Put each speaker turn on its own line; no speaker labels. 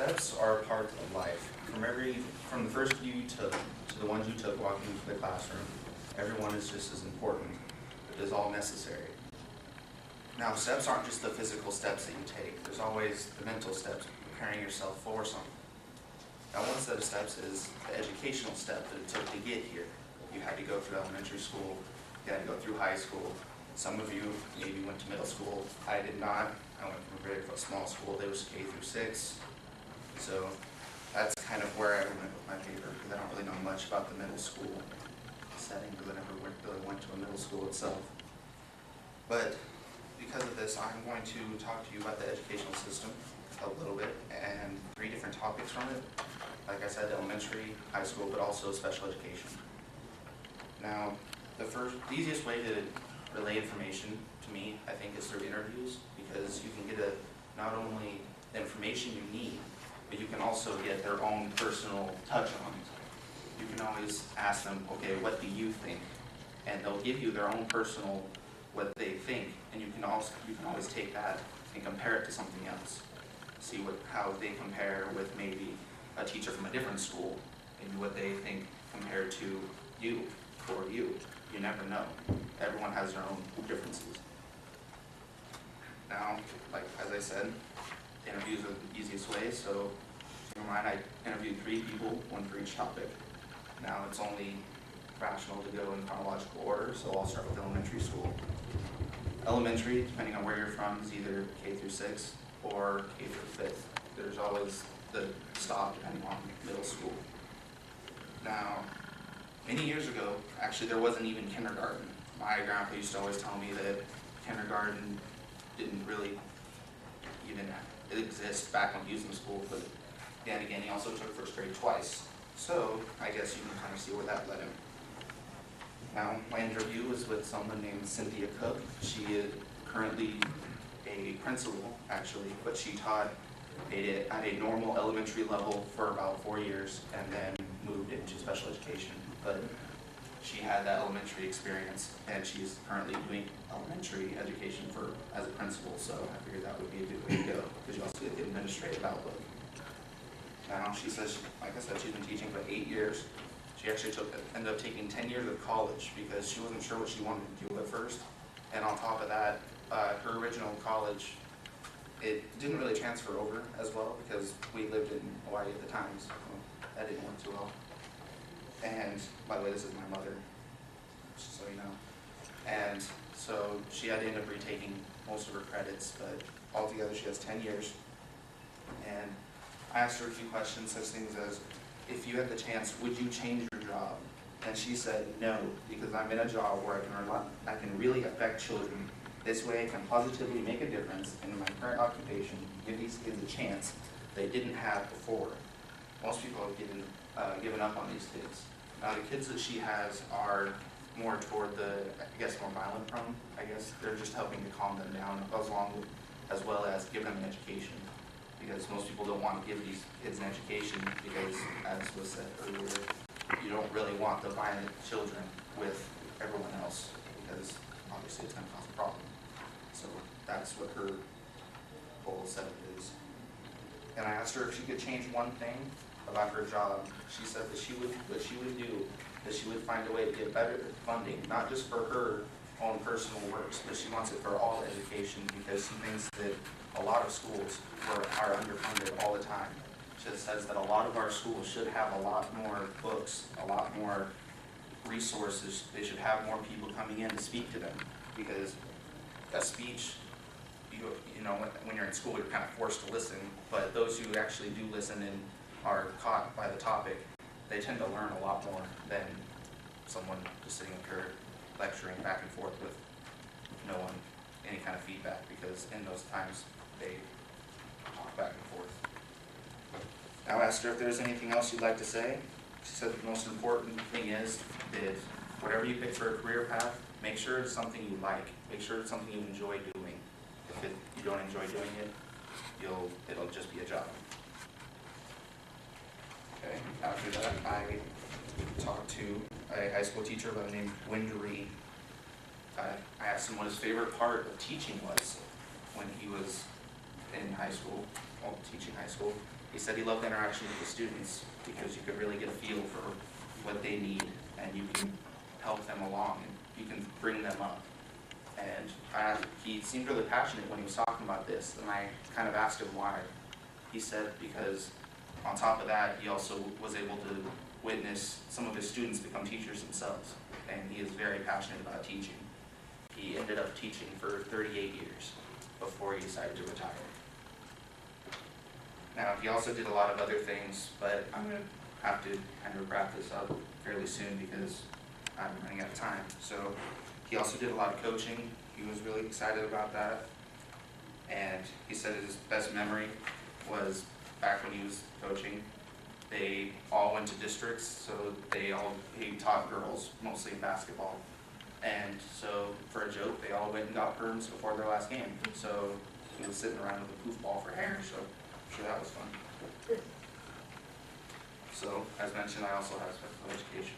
Steps are a part of life. From the first few you took to the ones you took walking into the classroom, everyone is just as important. It is all necessary. Now, steps aren't just the physical steps that you take. There's always the mental steps, preparing yourself for something. Now, one set of steps is the educational step that it took to get here. You had to go through elementary school, you had to go through high school. Some of you maybe went to middle school. I did not. I went from a very small school that was K through 6. So that's kind of where I went with my paper, because I don't really know much about the middle school setting, because I never really went to a middle school itself. But because of this, I'm going to talk to you about the educational system a little bit, and 3 different topics from it. Like I said, elementary, high school, but also special education. Now, the easiest way to relay information to me, I think, is through interviews, because you can get not only the information you need, but you can also get their own personal touch on it. You can always ask them, okay, what do you think? And they'll give you their own personal, what they think, and you can always take that and compare it to something else. See how they compare with maybe a teacher from a different school, maybe what they think compared to you or you. You never know. Everyone has their own differences. Now, like as I said, interviews are the easiest way, so in mind, I interviewed 3 people, 1 for each topic. Now it's only rational to go in chronological order, so I'll start with elementary school. Elementary, depending on where you're from, is either K through 6 or K through 5th. There's always the stop depending on middle school. Now, many years ago, actually there wasn't even kindergarten. My grandpa used to always tell me that kindergarten didn't really even exist back when he was in school, but then again, he also took first grade twice. So I guess you can kind of see where that led him. Now, my interview was with someone named Cynthia Cook. She is currently a principal, actually, but she taught at a normal elementary level for about 4 years and then moved into special education. But she had that elementary experience, and she's currently doing elementary education as a principal, so I figured that would be a good way to go, because you also get the administrative outlook. Now, she says, like I said, she's been teaching for 8 years. She actually ended up taking 10 years of college because she wasn't sure what she wanted to do at first. And on top of that, her original college, it didn't really transfer over as well because we lived in Hawaii at the time, so that didn't work too well. And by the way, this is my mother, just so you know. And so she had to end up retaking most of her credits, but altogether she has 10 years. And I asked her a few questions, such things as, if you had the chance, would you change your job? And she said, no, because I'm in a job where I can really affect children. This way I can positively make a difference in my current occupation, give these kids a chance they didn't have before. Most people have given up on these kids. Now the kids that she has are more toward more violent prone. I guess they're just helping to calm them down as well as give them an education. Because most people don't want to give these kids an education because, as was said earlier, you don't really want the violent children with everyone else because obviously it's going to cause a problem. So that's what her goal set is. And I asked her if she could change one thing about her job. She said that she would find a way to get better funding, not just for her own personal works, but she wants it for all education because she thinks that a lot of schools are underfunded all the time. She says that a lot of our schools should have a lot more books, a lot more resources. They should have more people coming in to speak to them because a speech, when you're in school, you're kind of forced to listen, but those who actually do listen and are caught by the topic, they tend to learn a lot more than someone just sitting up here lecturing back and forth with no one, any kind of feedback, because in those times they talk back and forth. Now I asked her if there's anything else you'd like to say. She said the most important thing is that whatever you pick for a career path, make sure it's something you like. Make sure it's something you enjoy doing. If you don't enjoy doing it, it'll just be a job. Okay. After that, I talked to a high school teacher by the name of Wendery. I asked him what his favorite part of teaching was when he was in high school, teaching high school. He said he loved the interaction with the students because you could really get a feel for what they need and you can help them along and you can bring them up. And he seemed really passionate when he was talking about this, and I kind of asked him why. He said because on top of that, he also was able to witness some of his students become teachers themselves, and he is very passionate about teaching. He ended up teaching for 38 years before he decided to retire. Now, he also did a lot of other things, but I'm going to have to kind of wrap this up fairly soon because I'm running out of time. So he also did a lot of coaching. He was really excited about that. And he said his best memory was back when he was coaching. They all went to districts, so he taught girls, mostly in basketball. And so, for a joke, they all went and got perms before their last game. So he was sitting around with a poof ball for hair, so I'm sure that was fun. So, as mentioned, I also have special education.